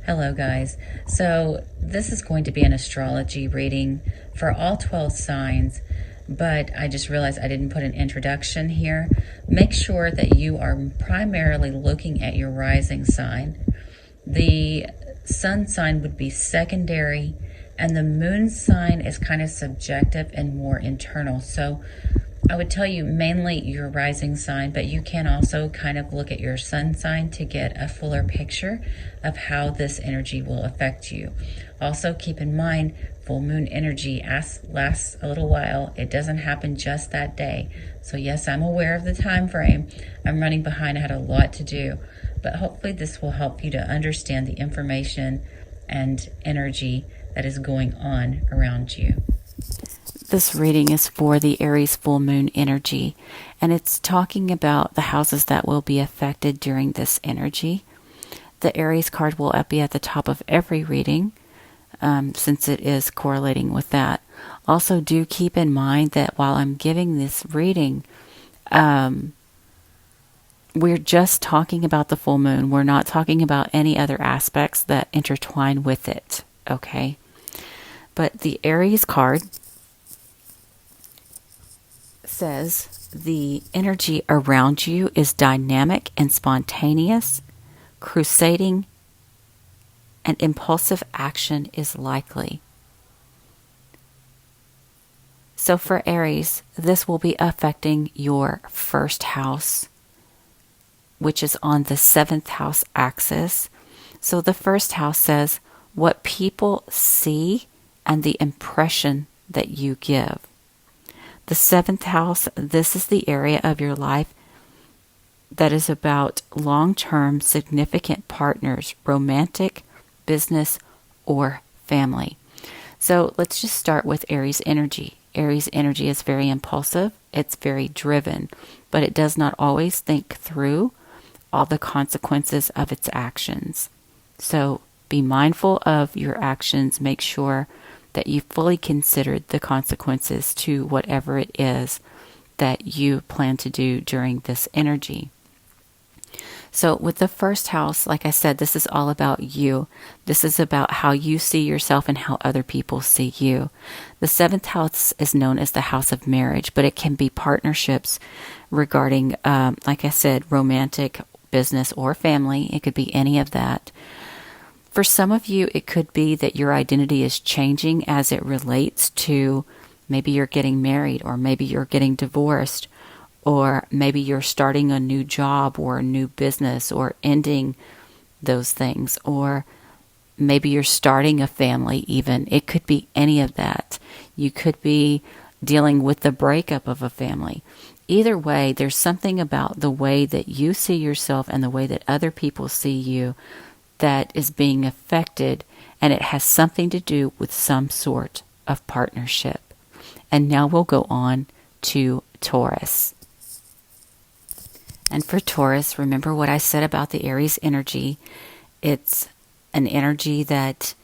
Hello, guys. So, this is going to be an astrology reading for all 12 signs, but I just realized I didn't put an introduction here. Make sure that you are primarily looking at your rising sign. The sun sign would be secondary, and the moon sign is kind of subjective and more internal. So, I would tell you mainly your rising sign, but you can also kind of look at your sun sign to get a fuller picture of how this energy will affect you. Also, keep in mind, full moon energy lasts a little while. It doesn't happen just that day. So yes, I'm aware of the time frame. I'm running behind. I had a lot to do, but hopefully this will help you to understand the information and energy that is going on around you. This reading is for the Aries full moon energy, and it's talking about the houses that will be affected during this energy. The Aries card will be at the top of every reading, since it is correlating with that. Also, do keep in mind that while I'm giving this reading, we're just talking about the full moon. We're not talking about any other aspects that intertwine with it, okay? But the Aries card says the energy around you is dynamic and spontaneous, crusading, and impulsive action is likely. So for Aries, this will be affecting your first house, which is on the 7th house axis. So the first house says what people see and the impression that you give. The 7th house, this is the area of your life that is about long-term significant partners, romantic, business, or family. So let's just start with Aries energy. Aries energy is very impulsive. It's very driven, but it does not always think through all the consequences of its actions. So be mindful of your actions. Make sure that you fully considered the consequences to whatever it is that you plan to do during this energy. So with the first house, like I said, this is all about you. This is about how you see yourself and how other people see you. The 7th house is known as the house of marriage, but it can be partnerships regarding, like I said, romantic, business, or family. It could be any of that. For some of you, it could be that your identity is changing as it relates to maybe you're getting married, or maybe you're getting divorced, or maybe you're starting a new job or a new business, or ending those things, or maybe you're starting a family even. It could be any of that. You could be dealing with the breakup of a family. Either way, there's something about the way that you see yourself and the way that other people see you that is being affected, and it has something to do with some sort of partnership. And now we'll go on to Taurus. And for Taurus, remember what I said about the Aries energy. It's an energy that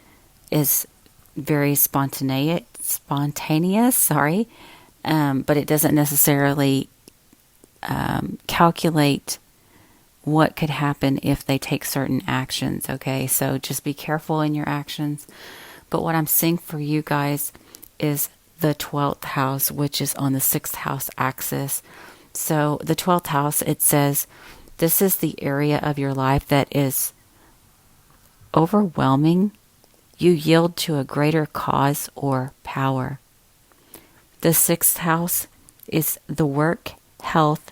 is very spontaneous, but it doesn't necessarily calculate what could happen if they take certain actions, okay? So just be careful in your actions. But what I'm seeing for you guys is the 12th house, which is on the 6th house axis. So the 12th house, it says, this is the area of your life that is overwhelming. You yield to a greater cause or power. The 6th house is the work, health,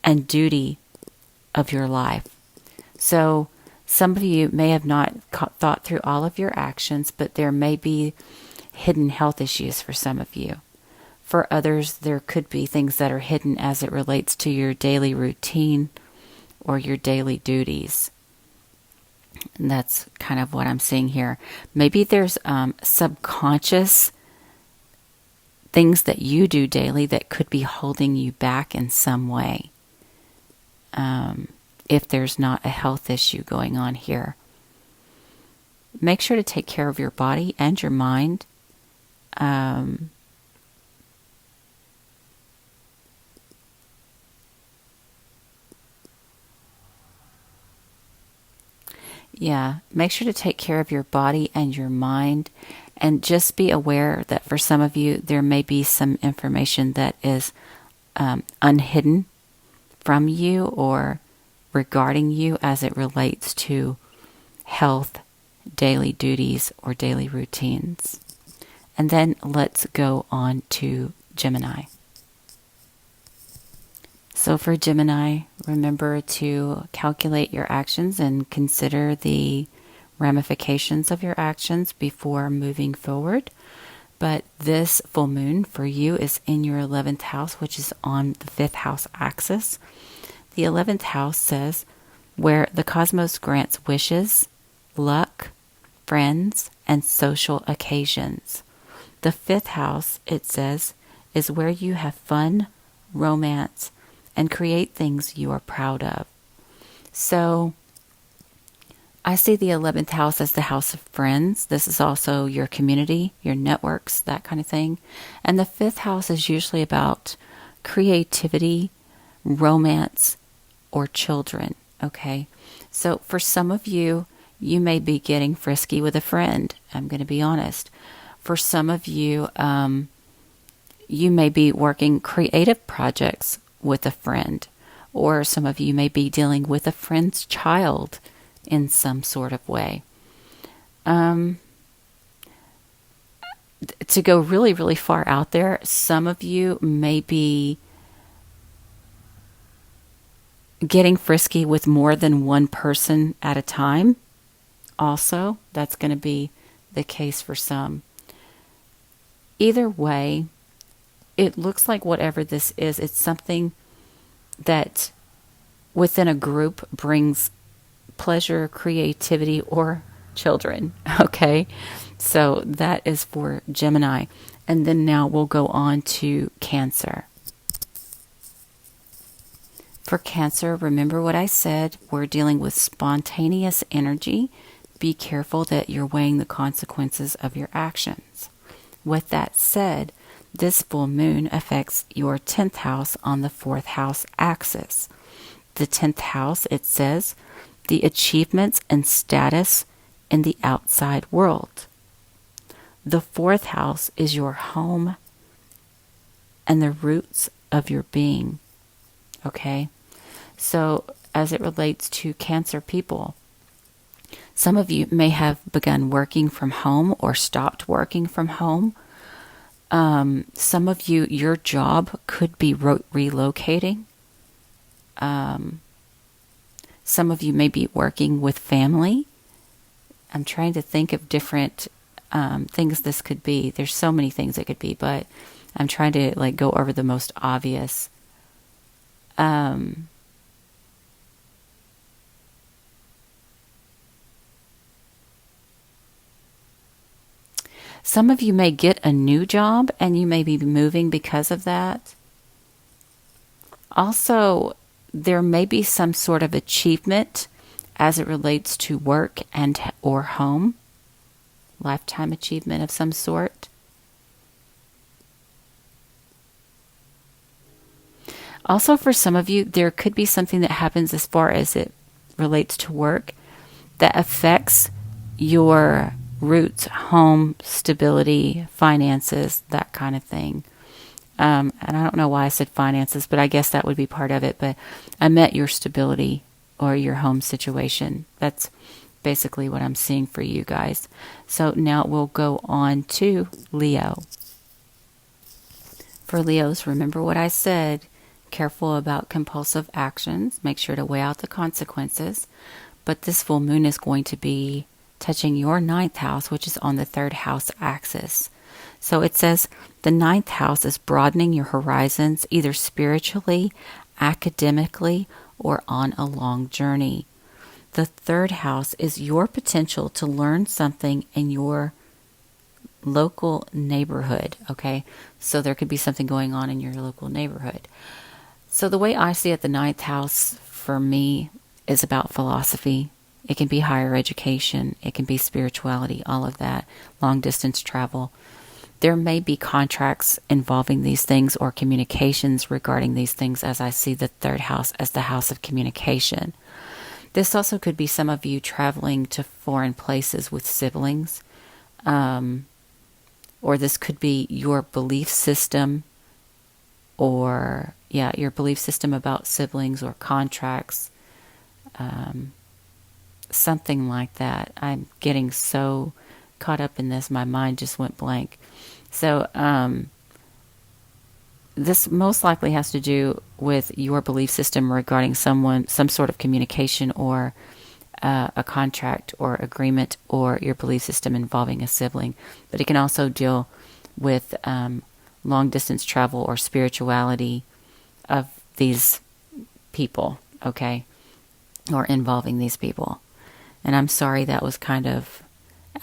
and duty of your life. So some of you may have not thought through all of your actions, but there may be hidden health issues for some of you. For others, there could be things that are hidden as it relates to your daily routine or your daily duties. And that's kind of what I'm seeing here. Maybe there's subconscious things that you do daily that could be holding you back in some way. If there's not a health issue going on here. Make sure to take care of your body and your mind. Yeah, make sure to take care of your body and your mind, and just be aware that for some of you, there may be some information that is unhidden from you or regarding you as it relates to health, daily duties, or daily routines. And then let's go on to Gemini. So for Gemini, remember to calculate your actions and consider the ramifications of your actions before moving forward. But this full moon for you is in your 11th house, which is on the 5th house axis. The 11th house says where the cosmos grants wishes, luck, friends, and social occasions. The 5th house, it says, is where you have fun, romance, and create things you are proud of. So I see the 11th house as the house of friends. This is also your community, your networks, that kind of thing. And the 5th house is usually about creativity, romance, or children. Okay. So for some of you, you may be getting frisky with a friend. I'm going to be honest. For some of you, you may be working creative projects with a friend, or some of you may be dealing with a friend's child in some sort of way. To go really, really far out there, some of you may be getting frisky with more than one person at a time. Also, that's going to be the case for some. Either way, it looks like whatever this is, it's something that within a group brings pleasure, creativity, or children. Okay, so that is for Gemini. And then now we'll go on to Cancer. For Cancer, remember what I said. We're dealing with spontaneous energy. Be careful that you're weighing the consequences of your actions. With that said, this full moon affects your 10th house on the 4th house axis. The 10th house, it says, the achievements and status in the outside world. The 4th house is your home and the roots of your being. Okay? So, as it relates to Cancer people, some of you may have begun working from home or stopped working from home. Some of you, your job could be relocating. Some of you may be working with family. I'm trying to think of different things this could be. There's so many things it could be, but I'm trying to go over the most obvious. Some of you may get a new job and you may be moving because of that. Also, there may be some sort of achievement as it relates to work and or home. Lifetime achievement of some sort. Also, for some of you, there could be something that happens as far as it relates to work that affects your roots, home, stability, finances, that kind of thing. And I don't know why I said finances, but I guess that would be part of it. But I meant your stability or your home situation. That's basically what I'm seeing for you guys. So now we'll go on to Leo. For Leos, remember what I said. Careful about compulsive actions. Make sure to weigh out the consequences. But this full moon is going to be touching your 9th house, which is on the 3rd house axis. So it says the 9th house is broadening your horizons, either spiritually, academically, or on a long journey. The 3rd house is your potential to learn something in your local neighborhood. Okay, so there could be something going on in your local neighborhood. So the way I see it, the 9th house for me is about philosophy. It can be higher education. It can be spirituality, all of that, long distance travel. There may be contracts involving these things or communications regarding these things, as I see the 3rd house as the house of communication. This also could be some of you traveling to foreign places with siblings. Or this could be your belief system, or your belief system about siblings or contracts, something like that. I'm getting so caught up in this, my mind just went blank. So this most likely has to do with your belief system regarding some sort of communication, or a contract or agreement, or your belief system involving a sibling. But it can also deal with long distance travel or spirituality of these people, okay? Or involving these people. And I'm sorry that was kind of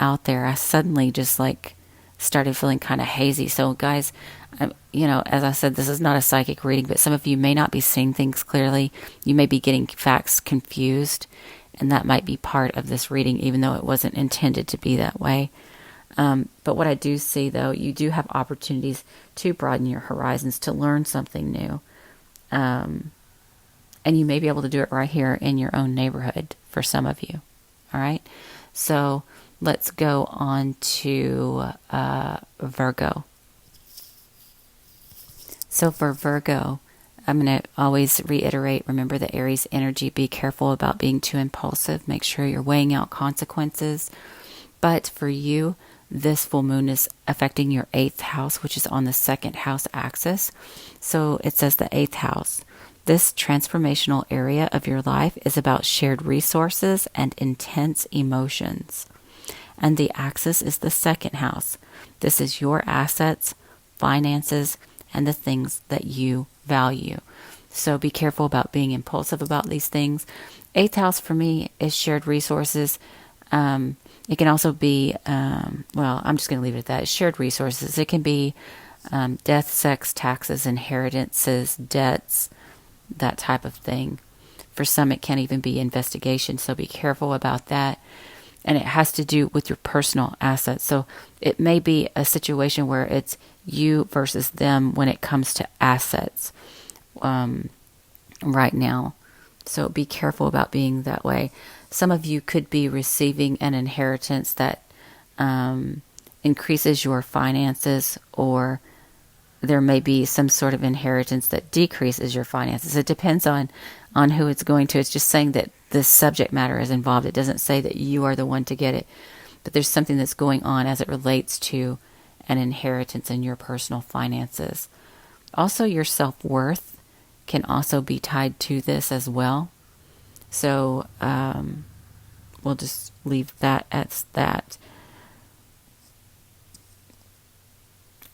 out there. I suddenly just started feeling kind of hazy. So guys, as I said, this is not a psychic reading, but some of you may not be seeing things clearly. You may be getting facts confused. And that might be part of this reading, even though it wasn't intended to be that way. But what I do see, though, you do have opportunities to broaden your horizons, to learn something new. And you may be able to do it right here in your own neighborhood for some of you. All right? So let's go on to Virgo. So for Virgo, I'm going to always reiterate, remember the Aries energy. Be careful about being too impulsive. Make sure you're weighing out consequences. But for you, this full moon is affecting your 8th house, which is on the 2nd house axis. So it says the 8th house. This transformational area of your life is about shared resources and intense emotions. And the axis is the 2nd house. This is your assets, finances, and the things that you value. So be careful about being impulsive about these things. 8th house for me is shared resources. It can also be, I'm just going to leave it at that. It's shared resources. It can be death, sex, taxes, inheritances, debts, that type of thing. For some, it can even be investigation. So be careful about that. And it has to do with your personal assets. So it may be a situation where it's you versus them when it comes to assets right now. So be careful about being that way. Some of you could be receiving an inheritance that increases your finances, or there may be some sort of inheritance that decreases your finances. It depends on who it's going to. It's just saying that the subject matter is involved. It doesn't say that you are the one to get it, but there's something that's going on as it relates to an inheritance in your personal finances. Also, your self-worth can also be tied to this as well. So we'll just leave that at that.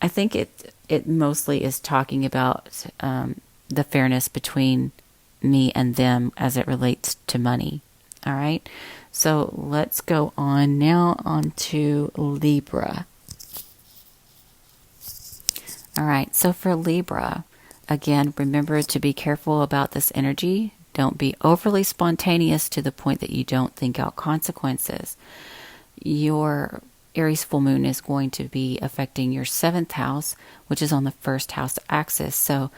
I think it mostly is talking about the fairness between me and them as it relates to money. All right. So let's go on now to Libra. All right. So for Libra, again, remember to be careful about this energy. Don't be overly spontaneous to the point that you don't think out consequences. Your Aries full moon is going to be affecting your 7th house, which is on the 1st house axis. So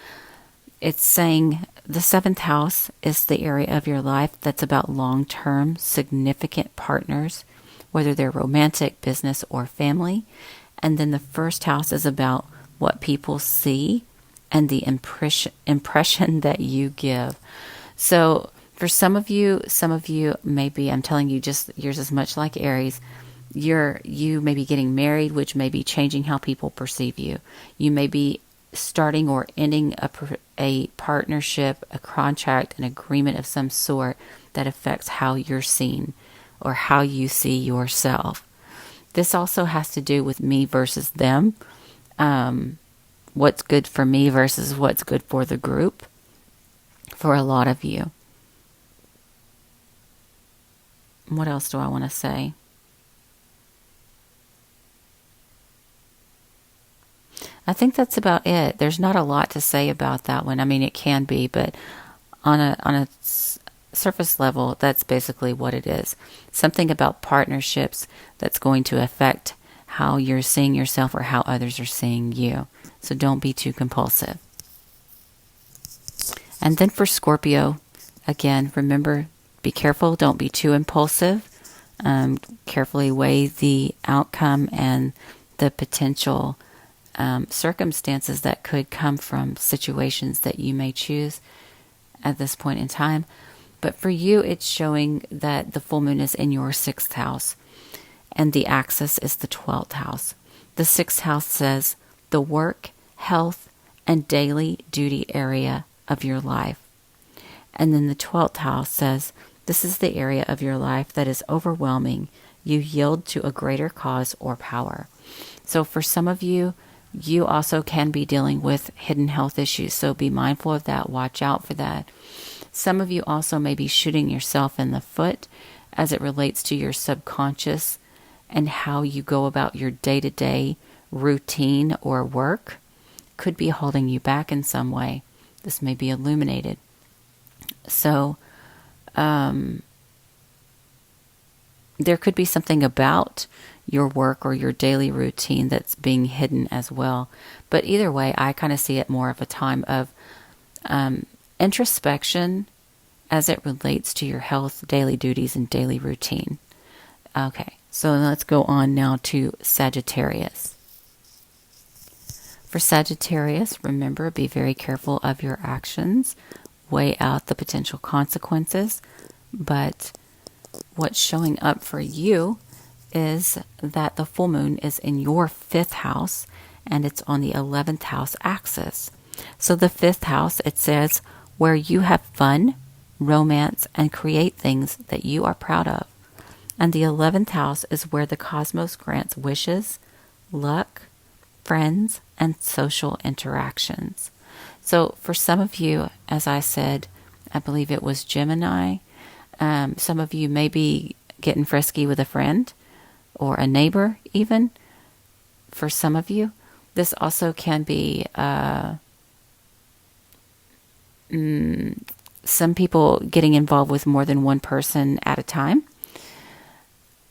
it's saying the 7th house is the area of your life that's about long-term, significant partners, whether they're romantic, business, or family. And then the 1st house is about what people see and the impression that you give. So for some of you, maybe, I'm telling you, just yours is much like Aries. You may be getting married, which may be changing how people perceive you. You may be starting or ending a partnership, a contract, an agreement of some sort that affects how you're seen or how you see yourself. This also has to do with me versus them. What's good for me versus what's good for the group for a lot of you. What else do I want to say? I think that's about it. There's not a lot to say about that one. I mean, it can be, but on a surface level, that's basically what it is. Something about partnerships that's going to affect how you're seeing yourself or how others are seeing you. So don't be too compulsive. And then for Scorpio, again, remember, be careful. Don't be too impulsive. Carefully weigh the outcome and the potential circumstances that could come from situations that you may choose at this point in time. But for you, it's showing that the full moon is in your 6th house, and the axis is the 12th house. The 6th house says the work, health, and daily duty area of your life. And then the 12th house says this is the area of your life that is overwhelming. You yield to a greater cause or power. So for some of you, you also can be dealing with hidden health issues. So be mindful of that. Watch out for that. Some of you also may be shooting yourself in the foot as it relates to your subconscious and how you go about your day-to-day routine or work. Could be holding you back in some way. This may be illuminated. So, there could be something about your work or your daily routine that's being hidden as well. But either way, I kind of see it more of a time of introspection as it relates to your health, daily duties, and daily routine. Okay, so let's go on now to Sagittarius. For Sagittarius, remember, be very careful of your actions. Weigh out the potential consequences. But what's showing up for you is that the full moon is in your 5th house, and it's on the 11th house axis. So the 5th house, it says, where you have fun, romance, and create things that you are proud of. And the 11th house is where the cosmos grants wishes, luck, friends, and social interactions. So for some of you, as I said, I believe it was Gemini, some of you may be getting frisky with a friend or a neighbor even. For some of you, this also can be some people getting involved with more than one person at a time.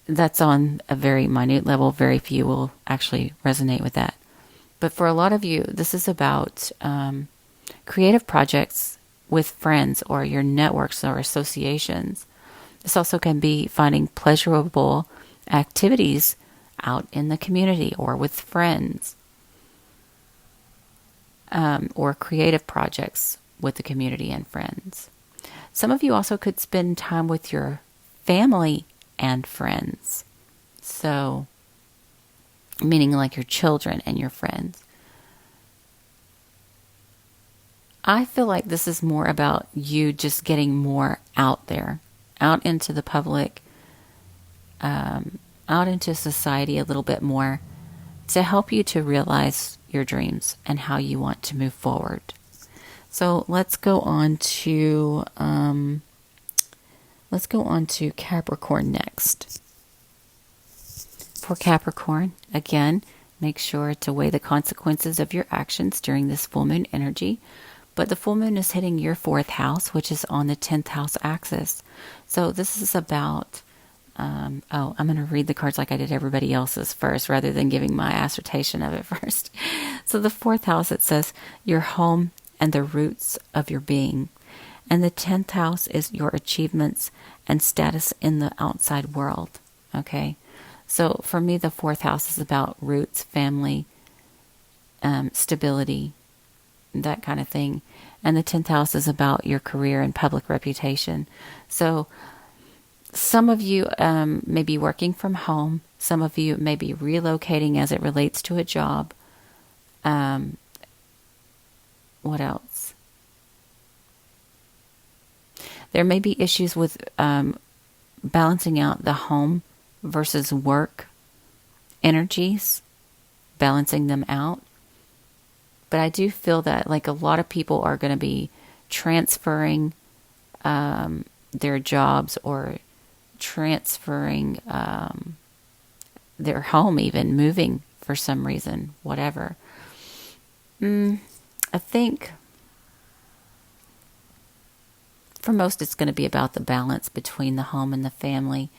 That's on a very minute level. Very few will actually resonate with that. But for a lot of you, this is about creative projects with friends or your networks or associations. This also can be finding pleasurable activities out in the community or with friends, or creative projects with the community and friends. Some of you also could spend time with your family and friends. So, meaning like your children and your friends. I feel like this is more about you just getting more out there, out into the public, out into society a little bit more to help you to realize your dreams and how you want to move forward. So let's go on to Capricorn next. For Capricorn, again, make sure to weigh the consequences of your actions during this full moon energy. But the full moon is hitting your 4th house, which is on the 10th house axis. So this is about, I'm going to read the cards like I did everybody else's first, rather than giving my assertion of it first. So the 4th house, it says your home and the roots of your being. And the 10th house is your achievements and status in the outside world. Okay. So for me, the 4th house is about roots, family, stability, that kind of thing. And the 10th house is about your career and public reputation. So some of you may be working from home. Some of you may be relocating as it relates to a job. What else? There may be issues with balancing out the home versus work energies, balancing them out. But I do feel that like a lot of people are going to be transferring their jobs or transferring their home, even moving for some reason, whatever. I think for most it's going to be about the balance between the home and the family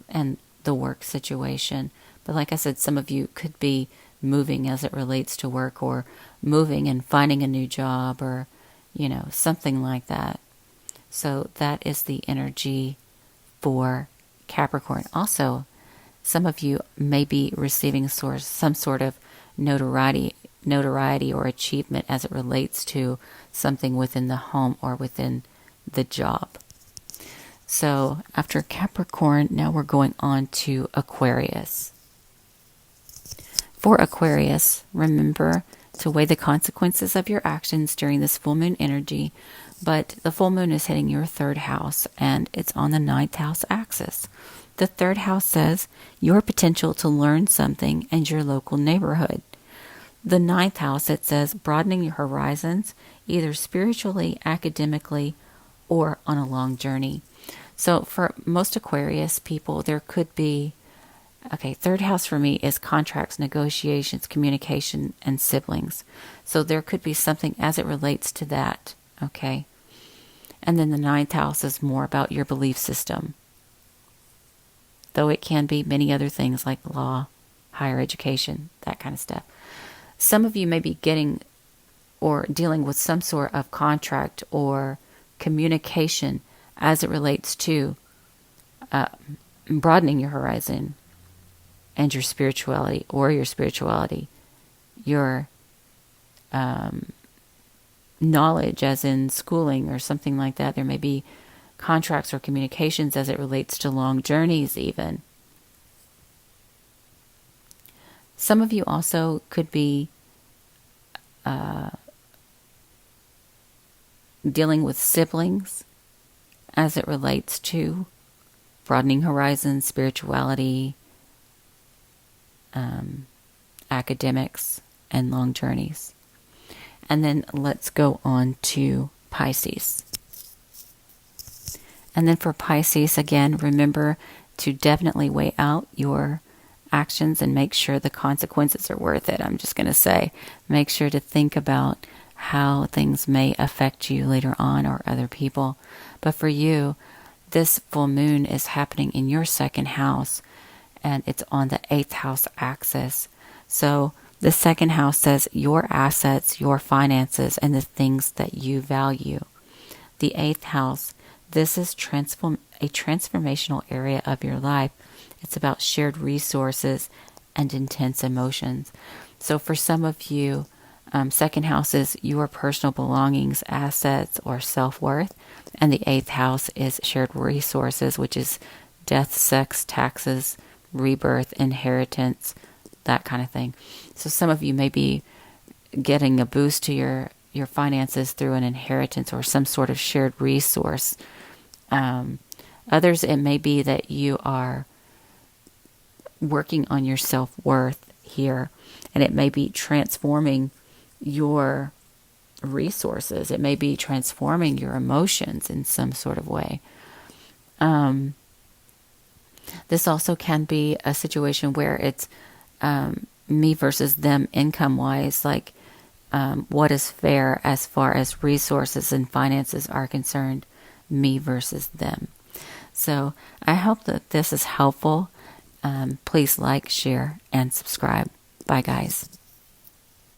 and the work situation. But like I said, some of you could be moving as it relates to work, or moving and finding a new job, or something like that. So that is the energy for Capricorn. Also, some of you may be receiving some sort of notoriety or achievement as it relates to something within the home or within the job. So after Capricorn, now we're going on to Aquarius. For Aquarius, remember to weigh the consequences of your actions during this full moon energy, but the full moon is hitting your third house and it's on the ninth house axis. The third house says your potential to learn something and your local neighborhood. The ninth house, it says broadening your horizons, either spiritually, academically, or on a long journey. So for most Aquarius people, there could be, third house for me is contracts, negotiations, communication, and siblings. So there could be something as it relates to that, okay? And then the ninth house is more about your belief system. Though it can be many other things like law, higher education, that kind of stuff. Some of you may be getting or dealing with some sort of contract or communication as it relates to broadening your horizon and your spirituality, your knowledge as in schooling or something like that. There may be contracts or communications as it relates to long journeys even. Some of you also could be dealing with siblings as it relates to broadening horizons, spirituality, academics, and long journeys. And then let's go on to Pisces. And then for Pisces, again, remember to definitely weigh out your actions and make sure the consequences are worth it. I'm just going to say, make sure to think about how things may affect you later on or other people. But for you, this full moon is happening in your second house and it's on the 8th house axis. So the second house says your assets, your finances, and the things that you value. The 8th house, this is a transformational area of your life. It's about shared resources and intense emotions. So for some of you, second house is your personal belongings, assets, or self-worth. And the 8th house is shared resources, which is death, sex, taxes, rebirth, inheritance, that kind of thing. So some of you may be getting a boost to your finances through an inheritance or some sort of shared resource. Others, it may be that you are working on your self-worth here, and it may be transforming your resources. It may be transforming your emotions in some sort of way. This also can be a situation where it's me versus them income-wise, like what is fair as far as resources and finances are concerned, me versus them. So I hope that this is helpful. Please like, share, and subscribe. Bye, guys.